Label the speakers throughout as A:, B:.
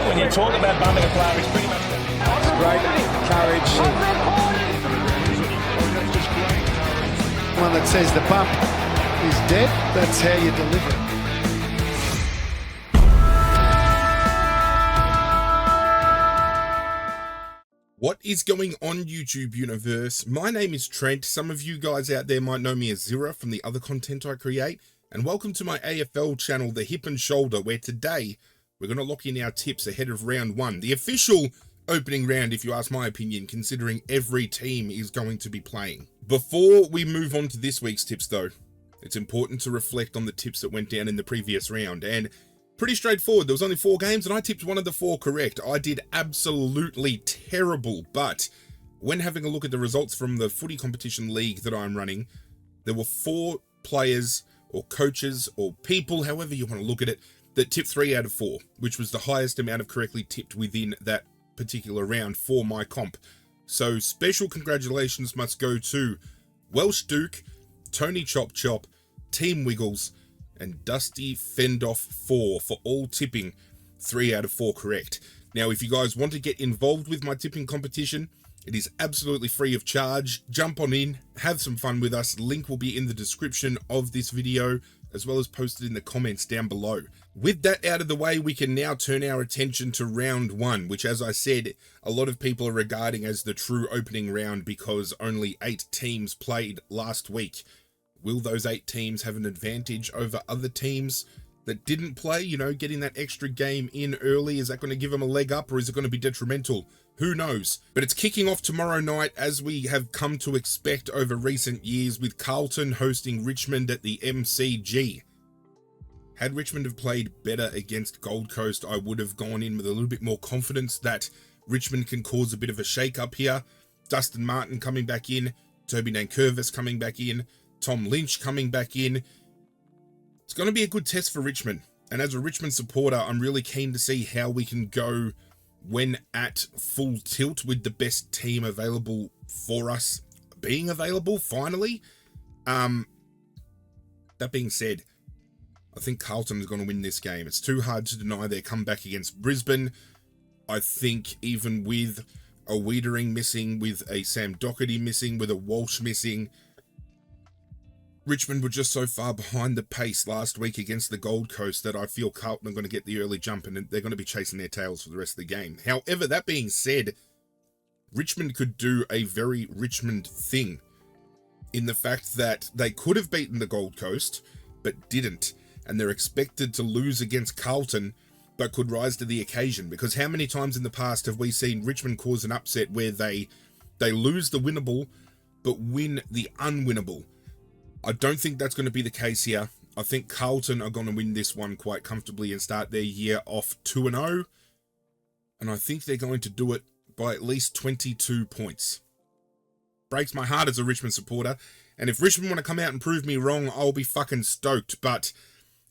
A: When you talk about bumping a player, it's pretty much
B: great courage. One that says the bump is dead. That's how you deliver it.
C: What is going on, YouTube universe? My name is Trent. Some of you guys out there might know me as Zirra from the other content I create. And welcome to my AFL channel, The Hip and Shoulder, where today we're going to lock in our tips ahead of round one. The official opening round, if you ask my opinion, considering every team is going to be playing. Before we move on to this week's tips though, it's important to reflect on the tips that went down in the previous round. And pretty straightforward. There was only 4 games and I tipped one of the 4 correct. I did absolutely terrible, but when having a look at the results from the footy competition league that I'm running, there were 4 players or coaches or people, however you want to look at it, that tipped 3 out of 4, which was the highest amount of correctly tipped within that particular round for my comp. So special congratulations must go to Welsh Duke, Tony Chop Chop, Team Wiggles, and Dusty Fendoff 4 for all tipping 3 out of 4 correct. Now, if you guys want to get involved with my tipping competition, it is absolutely free of charge. Jump on in, have some fun with us. Link will be in the description of this video, as well as posted in the comments down below. With that out of the way, we can now turn our attention to round 1, which, as I said, a lot of people are regarding as the true opening round because only 8 teams played last week. Will those 8 teams have an advantage over other teams that didn't play? You know, getting that extra game in early, is that going to give them a leg up or is it going to be detrimental? Who knows? But it's kicking off tomorrow night, as we have come to expect over recent years, with Carlton hosting Richmond at the MCG. Had Richmond have played better against Gold Coast, I would have gone in with a little bit more confidence that Richmond can cause a bit of a shake-up here. Dustin Martin coming back in, Toby Nankervis coming back in, Tom Lynch coming back in. It's going to be a good test for Richmond. And as a Richmond supporter, I'm really keen to see how we can go when at full tilt with the best team available for us being available, finally. That being said, I think Carlton is going to win this game. It's too hard to deny their comeback against Brisbane. I think even with a Wiedering missing, with a Sam Doherty missing, with a Walsh missing, Richmond were just so far behind the pace last week against the Gold Coast that I feel Carlton are going to get the early jump and they're going to be chasing their tails for the rest of the game. However, that being said, Richmond could do a very Richmond thing in the fact that they could have beaten the Gold Coast, but didn't. And they're expected to lose against Carlton, but could rise to the occasion. Because how many times in the past have we seen Richmond cause an upset where they lose the winnable, but win the unwinnable? I don't think that's going to be the case here. I think Carlton are going to win this one quite comfortably and start their year off 2-0. And I think they're going to do it by at least 22 points. Breaks my heart as a Richmond supporter. And if Richmond want to come out and prove me wrong, I'll be fucking stoked. But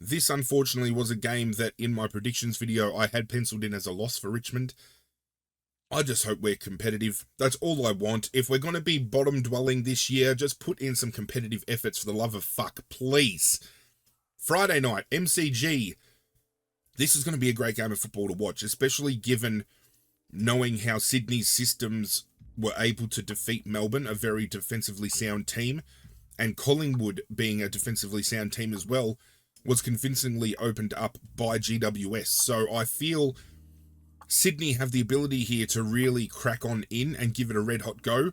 C: this, unfortunately, was a game that in my predictions video, I had penciled in as a loss for Richmond. I just hope we're competitive. That's all I want. If we're going to be bottom dwelling this year, just put in some competitive efforts for the love of fuck, please. Friday night, MCG. This is going to be a great game of football to watch, especially given knowing how Sydney's systems were able to defeat Melbourne, a very defensively sound team, and Collingwood being a defensively sound team as well, was convincingly opened up by GWS. So I feel Sydney have the ability here to really crack on in and give it a red-hot go.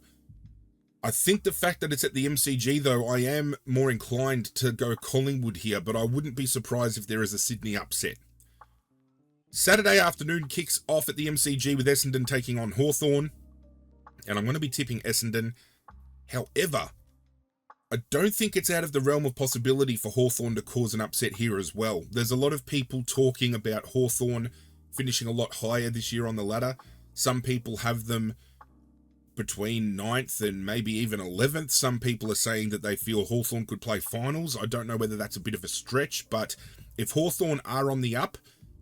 C: I think the fact that it's at the MCG, though, I am more inclined to go Collingwood here, but I wouldn't be surprised if there is a Sydney upset. Saturday afternoon kicks off at the MCG with Essendon taking on Hawthorn, and I'm going to be tipping Essendon. However, I don't think it's out of the realm of possibility for Hawthorn to cause an upset here as well. There's a lot of people talking about Hawthorn finishing a lot higher this year on the ladder. Some people have them between 9th and maybe even 11th. Some people are saying that they feel Hawthorn could play finals. I don't know whether that's a bit of a stretch, but if Hawthorn are on the up,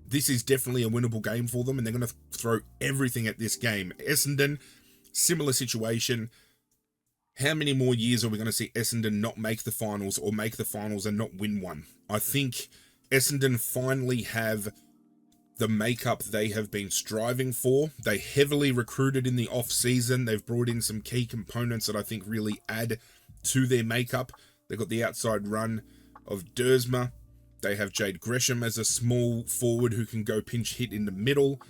C: this is definitely a winnable game for them, and they're going to throw everything at this game. Essendon, similar situation. How many more years are we going to see Essendon not make the finals, or make the finals and not win one? I think Essendon finally have the makeup they have been striving for. They heavily recruited in the off-season. They've brought in some key components that I think really add to their makeup. They've got the outside run of Dersma. They have Jade Gresham as a small forward who can go pinch hit in the middle.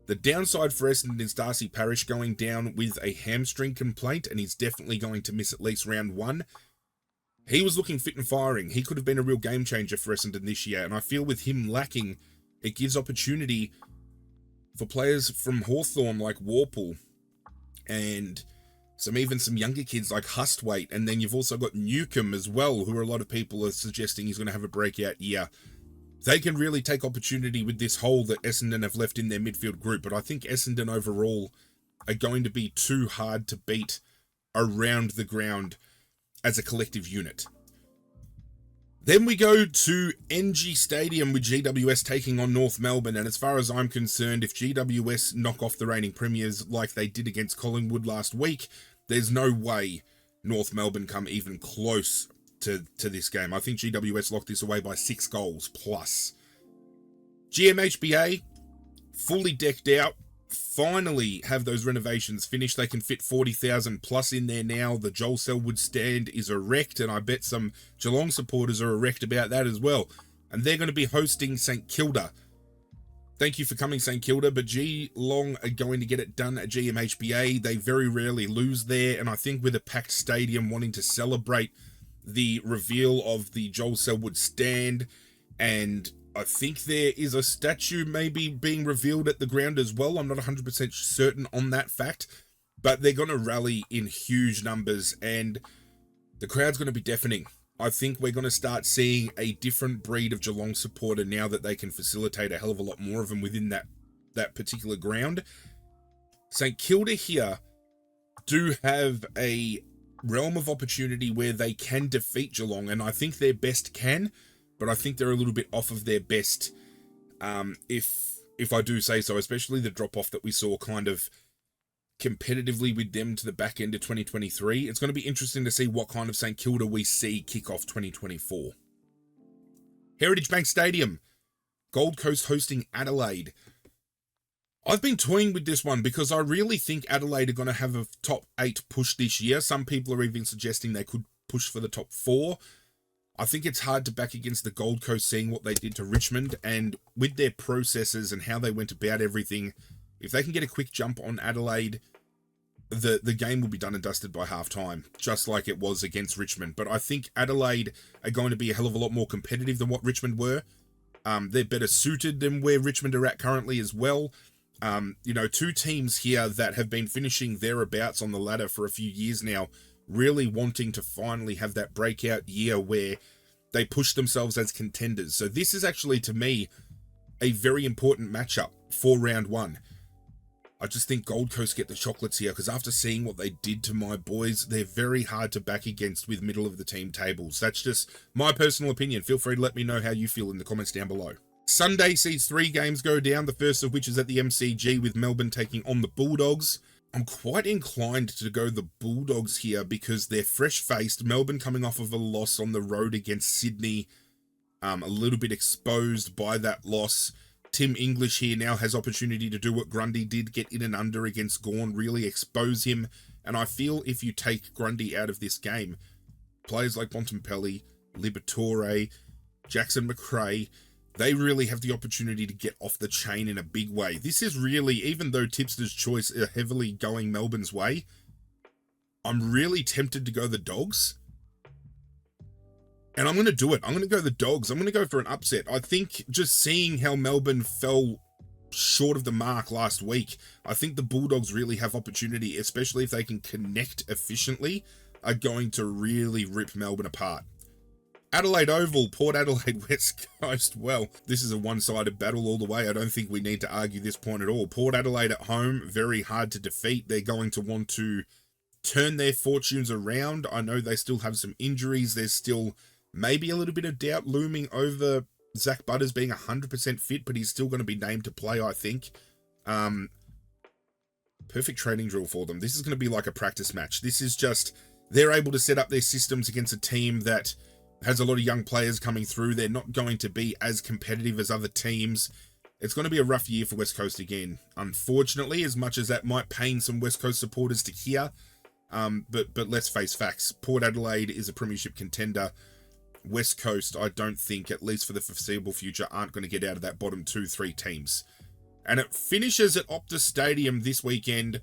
C: The downside for Essendon is Darcy Parish going down with a hamstring complaint, and he's definitely going to miss at least round 1. He was looking fit and firing. He could have been a real game changer for Essendon this year, and I feel with him lacking, it gives opportunity for players from Hawthorn like Warple and even some younger kids like Hustwaite, and then you've also got Newcomb as well, who a lot of people are suggesting he's going to have a breakout year. They can really take opportunity with this hole that Essendon have left in their midfield group, but I think Essendon overall are going to be too hard to beat around the ground as a collective unit. Then we go to NG Stadium with GWS taking on North Melbourne, and as far as I'm concerned, if GWS knock off the reigning premiers like they did against Collingwood last week, there's no way North Melbourne come even close to this game. I think GWS locked this away by 6 goals plus. GMHBA, fully decked out, finally have those renovations finished. They can fit 40,000 plus in there now. The Joel Selwood stand is erect, and I bet some Geelong supporters are erect about that as well. And they're going to be hosting St Kilda. Thank you for coming, St Kilda, but Geelong are going to get it done at GMHBA. They very rarely lose there, and I think with a packed stadium wanting to celebrate the reveal of the Joel Selwood stand, and I think there is a statue maybe being revealed at the ground as well. I'm not 100% certain on that fact, but they're going to rally in huge numbers, and the crowd's going to be deafening. I think we're going to start seeing a different breed of Geelong supporter now that they can facilitate a hell of a lot more of them within that particular ground. St Kilda here do have a realm of opportunity where they can defeat Geelong, and I think their best can, but I think they're a little bit off of their best, if I do say so, especially the drop-off that we saw kind of competitively with them to the back end of 2023. It's going to be interesting to see what kind of St Kilda we see kick off 2024. Heritage Bank Stadium, Gold Coast hosting Adelaide. I've been toying with this one because I really think Adelaide are going to have a top 8 push this year. Some people are even suggesting they could push for the top 4. I think it's hard to back against the Gold Coast, seeing what they did to Richmond, and with their processes and how they went about everything, if they can get a quick jump on Adelaide, the game will be done and dusted by half-time, just like it was against Richmond. But I think Adelaide are going to be a hell of a lot more competitive than what Richmond were. They're better suited than where Richmond are at currently as well. Two teams here that have been finishing thereabouts on the ladder for a few years now, really wanting to finally have that breakout year where they push themselves as contenders. So this is actually, to me, a very important matchup for round 1. I just think Gold Coast get the chocolates here, because after seeing what they did to my boys, they're very hard to back against with middle of the team tables. That's just my personal opinion. Feel free to let me know how you feel in the comments down below. Sunday sees 3 games go down, the first of which is at the MCG with Melbourne taking on the Bulldogs. I'm quite inclined to go the Bulldogs here because they're fresh-faced. Melbourne coming off of a loss on the road against Sydney, a little bit exposed by that loss. Tim English here now has opportunity to do what Grundy did, get in and under against Gawn, really expose him. And I feel if you take Grundy out of this game, players like Bontempelli, Liberatore, Jackson McRae, they really have the opportunity to get off the chain in a big way. This is really, even though Tipster's choice are heavily going Melbourne's way, I'm really tempted to go the Dogs. And I'm going to do it. I'm going to go the Dogs. I'm going to go for an upset. I think just seeing how Melbourne fell short of the mark last week, I think the Bulldogs really have opportunity, especially if they can connect efficiently, are going to really rip Melbourne apart. Adelaide Oval, Port Adelaide West Coast. Well, this is a one-sided battle all the way. I don't think we need to argue this point at all. Port Adelaide at home, very hard to defeat. They're going to want to turn their fortunes around. I know they still have some injuries. There's still maybe a little bit of doubt looming over Zach Butters being 100% fit, but he's still going to be named to play, I think. Perfect training drill for them. This is going to be like a practice match. This is just, they're able to set up their systems against a team that has a lot of young players coming through. They're not going to be as competitive as other teams. it's going to be a rough year for West Coast again, unfortunately, as much as that might pain some West Coast supporters to hear. But let's face facts. Port Adelaide is a premiership contender. West Coast, I don't think, at least for the foreseeable future, aren't going to get out of that bottom 2-3 teams. And it finishes at Optus Stadium this weekend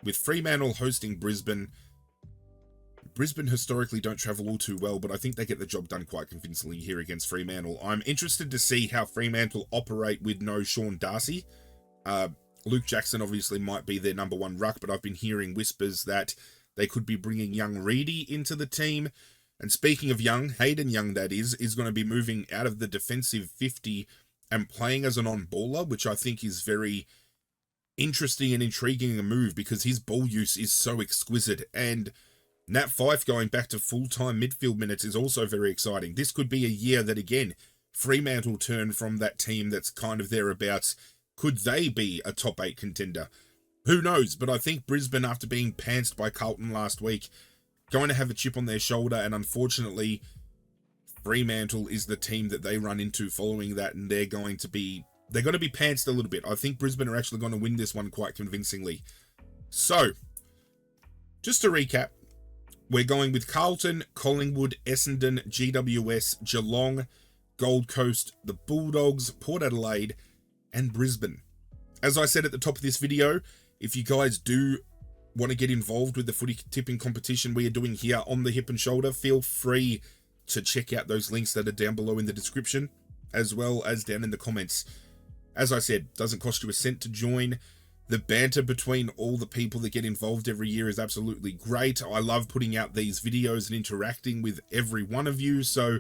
C: with Fremantle hosting Brisbane. Brisbane historically don't travel all too well, but I think they get the job done quite convincingly here against Fremantle. I'm interested to see how Fremantle operate with no Sean Darcy. Luke Jackson obviously might be their number one ruck, but I've been hearing whispers that they could be bringing young Reedy into the team. And speaking of young, Hayden Young, that is going to be moving out of the defensive 50 and playing as an on-baller, which I think is very interesting and intriguing a move because his ball use is so exquisite. And Nat Fyfe going back to full-time midfield minutes is also very exciting. This could be a year that, again, Fremantle turn from that team that's kind of thereabouts. Could they be a top 8 contender? Who knows? But I think Brisbane, after being pantsed by Carlton last week, going to have a chip on their shoulder, and unfortunately, Fremantle is the team that they run into following that, and they're going to be pantsed a little bit. I think Brisbane are actually going to win this one quite convincingly. So, just to recap, we're going with Carlton, Collingwood, Essendon, GWS, Geelong, Gold Coast, the Bulldogs, Port Adelaide, and Brisbane. As I said at the top of this video, if you guys do want to get involved with the footy tipping competition we are doing here on the Hip and Shoulder, feel free to check out those links that are down below in the description, as well as down in the comments. As I said, doesn't cost you a cent to join. The banter between all the people that get involved every year is absolutely great. I love putting out these videos and interacting with every one of you, so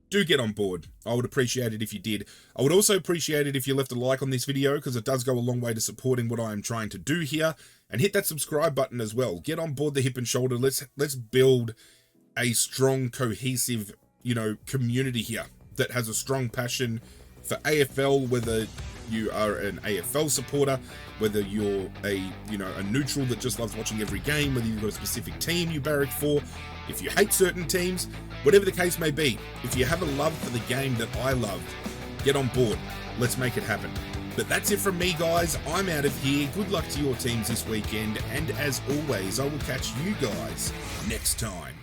C: do get on board. I would appreciate it if you did. I would also appreciate it if you left a like on this video, because it does go a long way to supporting what I am trying to do here. And hit that subscribe button as well. Get on board the Hip and Shoulder. Let's build a strong, cohesive, community here that has a strong passion for AFL, whether you are an AFL supporter, whether you're a neutral that just loves watching every game, whether you've got a specific team you barrack for, if you hate certain teams, whatever the case may be, if you have a love for the game that I loved, get on board. Let's make it happen. But that's it from me, guys. I'm out of here. Good luck to your teams this weekend, and as always, I will catch you guys next time.